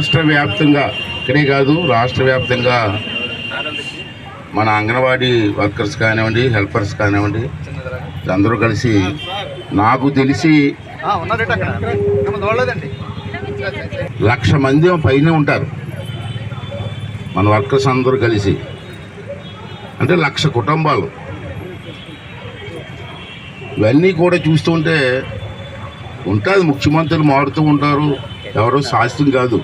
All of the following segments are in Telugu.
రాష్ట్ర వ్యాప్తంగా ఇక్కడే కాదు, రాష్ట్ర వ్యాప్తంగా మన అంగన్వాడీ వర్కర్స్ కానివ్వండి, హెల్పర్స్ కానివ్వండి, అందరూ కలిసి నాకు తెలిసి 1,00,000 మంది పైన ఉంటారు మన వర్కర్స్ అందరూ కలిసి. అంటే 1,00,000 కుటుంబాలు. ఇవన్నీ కూడా చూస్తుంటే ఉంటుంది. ముఖ్యమంత్రులు మారుతూ ఉంటారు, ఎవరో శాస్త్రం కాదు.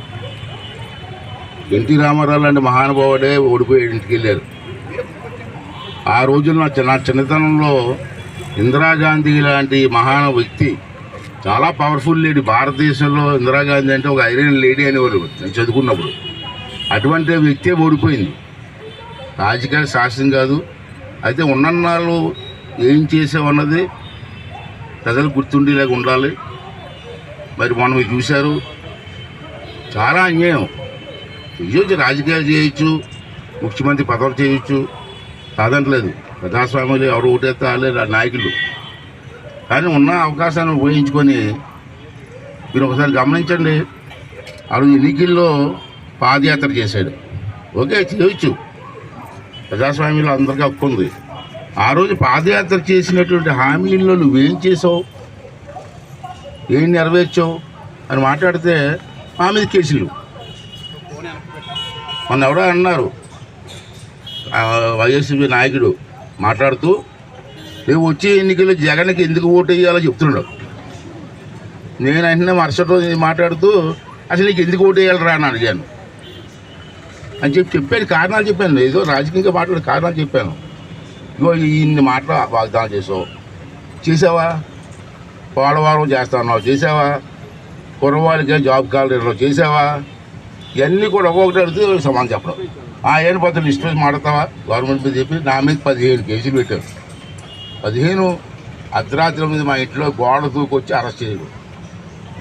ఎన్టీ రామారావు లాంటి మహానుభావుడే ఓడిపోయి ఇంటికి వెళ్ళారు. ఆ రోజుల్లో నా చిన్నతనంలో ఇందిరాగాంధీ లాంటి మహాన వ్యక్తి, చాలా పవర్ఫుల్ లేడీ, భారతదేశంలో ఇందిరాగాంధీ అంటే ఒక ఐరన్ లేడీ అనేవారు నేను చదువుకున్నప్పుడు. అటువంటి వ్యక్తే ఓడిపోయింది. రాజకీయ శాస్త్రం కాదు. అయితే ఉన్నన్నాళ్ళు ఏం చేసామన్నది ప్రజలు గుర్తుండేలాగా ఉండాలి. మరి మనం చూశారు, చాలా అన్యాయం. చేయొచ్చు, రాజకీయాలు చేయొచ్చు, ముఖ్యమంత్రి పదవులు చేయొచ్చు, కాదంటలేదు. ప్రజాస్వామ్యంలో ఎవరు ఓటేస్తే వాళ్ళే నాయకులు. కానీ ఉన్న అవకాశాన్ని ఉపయోగించుకొని మీరు ఒకసారి గమనించండి. ఆ రోజు ఎన్నికల్లో పాదయాత్ర చేశాడు. ఓకే, చేయొచ్చు, ప్రజాస్వామ్యంలో అందరికీ హక్కు ఉంది. ఆ రోజు పాదయాత్ర చేసినటువంటి హామీల్లో నువ్వేం చేసావు, ఏం నెరవేర్చావు అని మాట్లాడితే మా మీద కేసులు. మొన్న ఎవరో అన్నారు, వైఎస్పీ నాయకుడు మాట్లాడుతూ, రేపు వచ్చే ఎన్నికల్లో జగన్కి ఎందుకు ఓటు వేయాలో చెప్తున్నాడు. నేను వెంటనే మరుసటి రోజు మాట్లాడుతూ, అసలు నీకు ఎందుకు ఓటు వేయాలరా అని అడిగాను అని చెప్పాను. కారణాలు చెప్పాను, ఏదో రాజకీయంగా మాట్లాడే కారణాలు చెప్పాను. ఇగో ఇన్ని మాటలు వాగ్దానం చేసావా, పోలవరం చేస్తావు చేసావా, కుర్రవాళ్ళకే జాబ్ కాలనీలో చేసావా, ఇవన్నీ కూడా ఒక్కొక్కటి అడిగితే సమాధానం చెప్పడం. ఏడు పద్ధతులు ఇష్టం మాట్లాడతావా గవర్నమెంట్ మీద చెప్పి నా మీద 15 కేసులు పెట్టారు. 15 అర్ధరాత్రుల మీద మా ఇంట్లో గోడ దూకొచ్చి అరెస్ట్ చేయరు.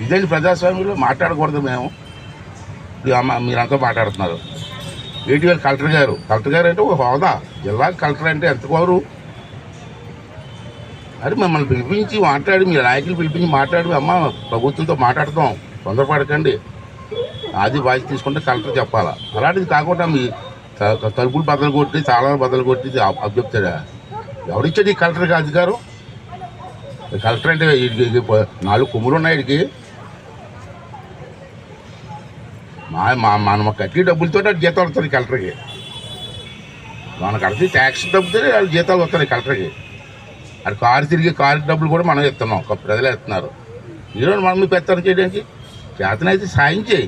ఇదేంటి ప్రజాస్వామ్యంలో మాట్లాడకూడదు. మేము మీరంతా మాట్లాడుతున్నారు. ఏటీఎల్ కలెక్టర్ గారు అంటే ఒక హోదా, జిల్లా కలెక్టర్ అంటే ఎంత కోరు. అది మిమ్మల్ని పిలిపించి మాట్లాడి, మీ నాయకులు పిలిపించి మాట్లాడి, అమ్మ ప్రభుత్వంతో మాట్లాడతాం, తొందరపడకండి, అది బాధ్యత తీసుకుంటే కలెక్టర్ చెప్పాలా. అలాంటిది కాకుండా మీ తలుపులు బద్దలు కొట్టి, తాళాలు బద్దలు కొట్టి అభ్యప్తాడా? ఎవరిచ్చాడు ఈ కలెక్టర్కి అధికారం? కలెక్టర్ అంటే 4 కొమ్ములు ఉన్నాయి వీడికి. మనం కట్టి డబ్బులతో జీతాలు వస్తాయి కలెక్టర్కి. మనకు కడితే ట్యాక్స్ డబ్బుతోనే వాళ్ళు జీతాలు వస్తాయి కలెక్టర్కి. అది కారు తిరిగి కారు డబ్బులు కూడా మనం ఇస్తున్నాం, ప్రజలే ఇస్తున్నారు. ఈరోజు మనం మీ పెత్తనం చేయడానికి చేతనైతే సాయం చేయి,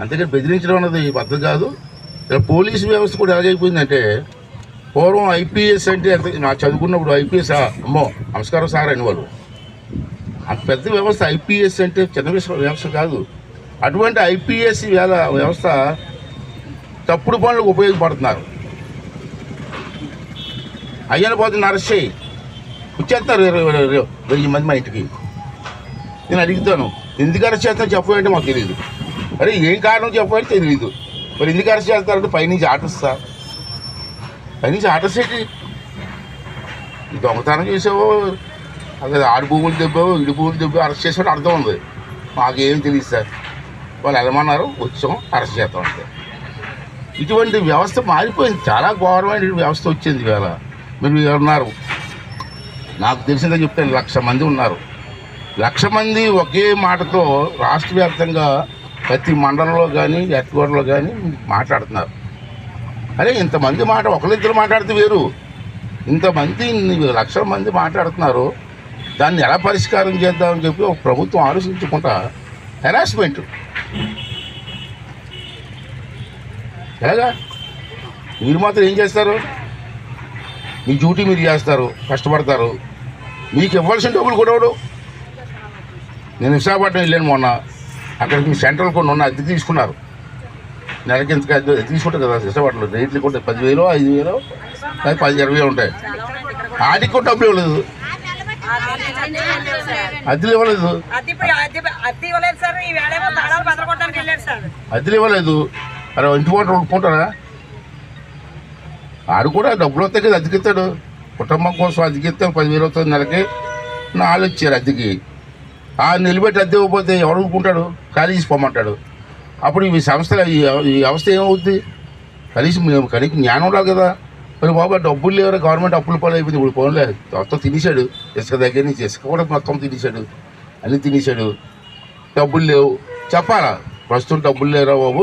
అంతేకాని బెదిరించడం అన్నది పద్ధతి కాదు. ఇలా పోలీసు వ్యవస్థ కూడా ఎలాగైపోయిందంటే, పూర్వం ఐపీఎస్ అంటే నాకు చదువుకున్నప్పుడు ఐపీఎస్ అమ్మో నమస్కారం సార్ అనేవాళ్ళు. అంత పెద్ద వ్యవస్థ ఐపీఎస్ అంటే చిన్న వ్యవస్థ కాదు. అటువంటి ఐపీఎస్ వ్యవస్థ తప్పుడు పనులకు ఉపయోగపడుతున్నారు. అయ్యన పోతుంది అరెస్ట్ చేయి, వచ్చేస్తారు 1000 మంది మా ఇంటికి. నేను అడుగుతాను, ఎందుకు అరెస్ట్ చేస్తాను చెప్పంటే మాకు తెలియదు. అరే ఏం కారణం చెప్పంటే తెలియదు. మరి ఎందుకు అరెస్ట్ చేస్తారంటే పైనుంచి ఆర్డర్స్ సార్, పైనుంచి ఆర్డర్స్ ఏంటి? దొంగతనం చేసావో, అదే ఆడి భూములు దెబ్బావు, ఇడి భూములు దెబ్బావు అరెస్ట్ చేసావు అర్థం ఉంది. మాకేం తెలియదు సార్, వాళ్ళు వెళ్ళమన్నారు, వచ్చాం, అరెస్ట్ చేస్తాం అంతే. ఇటువంటి వ్యవస్థ మారిపోయింది. చాలా ఘోరమైన వ్యవస్థ వచ్చింది ఇవాళ. మీరు ఉన్నారు, నాకు తెలిసిందే చెప్తాను, 1,00,000 మంది ఉన్నారు. 1,00,000 మంది ఒకే మాటతో రాష్ట్ర వ్యాప్తంగా ప్రతి మండలంలో కానీ హెడ్క్వార్టర్లో కానీ మాట్లాడుతున్నారు. అరే ఇంతమంది మాట ఒకరిద్దరు మాట్లాడితే వేరు, ఇంతమంది 1,00,000 మంది మాట్లాడుతున్నారు. దాన్ని ఎలా పరిష్కారం చేద్దామని చెప్పి ఒక ప్రభుత్వం ఆలోచించుకుంటా హెరాస్మెంట్ ఎలాగా? మీరు మాత్రం ఏం చేస్తారు? మీ డ్యూటీ మీరు చేస్తారు, కష్టపడతారు, మీకు ఇవ్వాల్సిన డబ్బులు కూడా ఇవ్వడు. నేను విశాఖపట్నం వెళ్ళాను మొన్న, అక్కడికి మీ సెంట్రల్ కొన్ని ఉన్న అద్దె తీసుకున్నారు. నెలకి ఎంత తీసుకుంటారు కదా విశాఖపట్నంలో, రేట్లు కూడా 10,000 5,000 10-20 ఉంటాయి. వాటికి కూడా డబ్బులు ఇవ్వలేదు, అద్దెలు ఇవ్వలేదు, అద్దెలు ఇవ్వలేదు. అరే ఇంటి పూట ఒప్పుకుంటారా? ఆడు కూడా డబ్బులు వస్తాయి కదా అద్దెకిస్తాడు, కుటుంబం కోసం అద్దెకిస్తాను 10,000 వస్తుంది నెలకి. 4 ఇచ్చారు అద్దెకి. నిలబెట్టి అద్దె ఇవ్వకపోతే ఎవరు ఊరుకుంటాడు? ఖాళీ చేసుకోమంటాడు. అప్పుడు ఈ సంస్థల ఈ వ్యవస్థ ఏమవుద్ది? కనీసం జ్ఞానం ఉండాలి కదా. మరి బాబా డబ్బులు లేవరా, గవర్నమెంట్ అప్పులు పాలు అయిపోయింది. ఇప్పుడు పోన్లే, మొత్తం తినేశాడు. ఇసుక దగ్గర నుంచి ఇసుక కూడా మొత్తం తినేశాడు, అన్నీ తినేశాడు. డబ్బులు లేవు చెప్పాలా? ప్రస్తుతం డబ్బులు లేరా బాబు,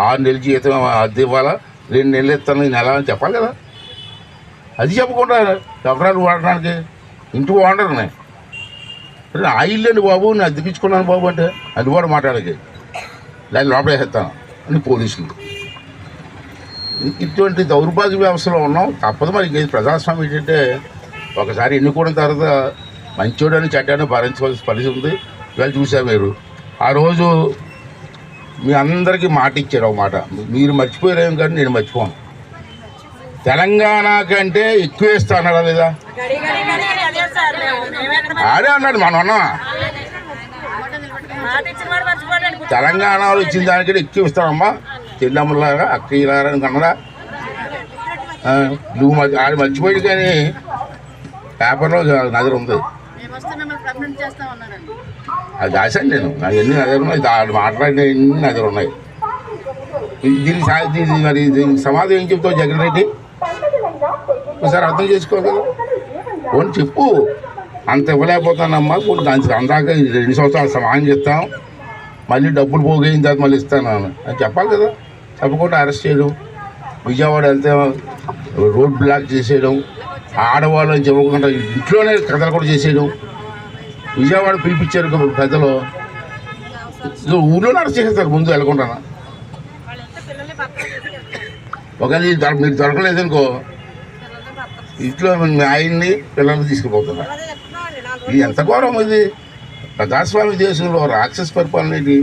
6 నెలల జీతం అద్దె ఇవ్వాలా, 2 నెలలు ఇస్తాను ఈ నెల అని చెప్పాలి కదా. అది చెప్పకుండా ఎకరాలు వాడడానికి ఇంటి ఓనర్ని ఆ ఇల్లు అండి బాబు, నేను అద్దెకించుకున్నాను బాబు అంటే అది కూడా మాట్లాడకి దాన్ని లోపల వేసేస్తాను అని పోలీసులు. ఇటువంటి దౌర్భాగ్య వ్యవస్థలో ఉన్నాం. తప్పదు మరి. ఇంకేది ప్రజాస్వామ్యం ఏంటంటే ఒకసారి ఎన్నుకోవడం తర్వాత మంచోడని చెడ్డని భరించవలసిన పరిస్థితి ఉంది. ఇవాళ చూసా మీరు ఆ రోజు మీ అందరికీ మాట ఇచ్చారు. ఒక మాట మీరు మర్చిపోయారేం కానీ నేను మర్చిపోను. తెలంగాణ కంటే ఎక్కువ ఇస్తా అన్నాడా లేదా? ఆడే అన్నాడు. మనం ఉన్నామా? తెలంగాణలో ఇచ్చిన దానికంటే ఎక్కువ ఇస్తానమ్మా చెల్లెమ్మలారా అక్కయ్యలారా కన్నడా. నువ్వు ఆడ మర్చిపోయి కానీ పేపర్లో నజర ఉంది. అది దాచాను నేను. ఎన్ని నజరు ఉన్నాయి, ఆడు మాట్లాడిన ఎన్ని నజరు ఉన్నాయి. దీనికి మరి దీనికి సమాధానం ఏం చెప్తావు జగన్ రెడ్డి? ఒకసారి అర్థం చేసుకోగలరు. పోనీ చెప్పు, అంత ఇవ్వలేకపోతానమ్మా, దానికి అందాక 2 సంవత్సరాలు సమానం చెప్తాం, మళ్ళీ డబ్బులు పోగైన తర్వాత మళ్ళీ ఇస్తాను అని చెప్పాలి కదా. చెప్పకుండా అరెస్ట్ చేయడం, విజయవాడ వెళ్తే రోడ్ బ్లాక్ చేసేయడం, ఆడవాళ్ళని చెప్పకుండా ఇంట్లోనే కథలు కూడా చేసేయడం. విజయవాడ పిలిపించారు పెద్దలు, ఊళ్ళో అరెస్ట్ చేసేస్తారు ముందు వెళ్ళకుండా. ఒకవేళ మీరు దొరకలేదనుకో ఇంట్లో ఆయన్ని పిల్లల్ని తీసుకుపోతున్నారు. ఇది ఎంత ఘోరం ఇది? ప్రజాస్వామ్య దేశంలో రాక్షస పరిపాలన ఏంటి?